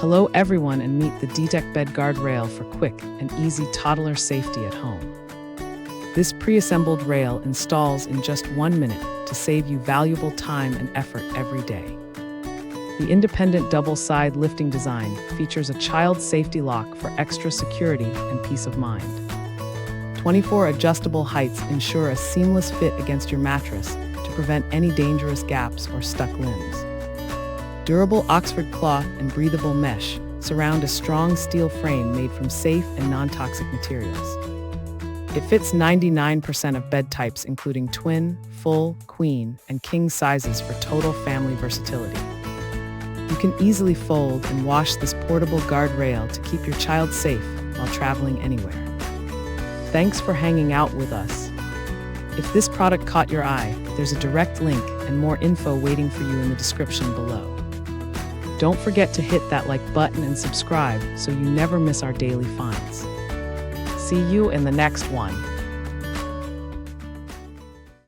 Hello everyone, and meet the Deeteck Bed Guard Rail for quick and easy toddler safety at home. This pre-assembled rail installs in just 1 minute to save you valuable time and effort every day. The independent double-side lifting design features a child safety lock for extra security and peace of mind. 24 adjustable heights ensure a seamless fit against your mattress to prevent any dangerous gaps or stuck limbs. Durable Oxford cloth and breathable mesh surround a strong steel frame made from safe and non-toxic materials. It fits 99% of bed types, including twin, full, queen, and king sizes for total family versatility. You can easily fold and wash this portable guard rail to keep your child safe while traveling anywhere. Thanks for hanging out with us. If this product caught your eye, there's a direct link and more info waiting for you in the description below. Don't forget to hit that like button and subscribe so you never miss our daily finds. See you in the next one.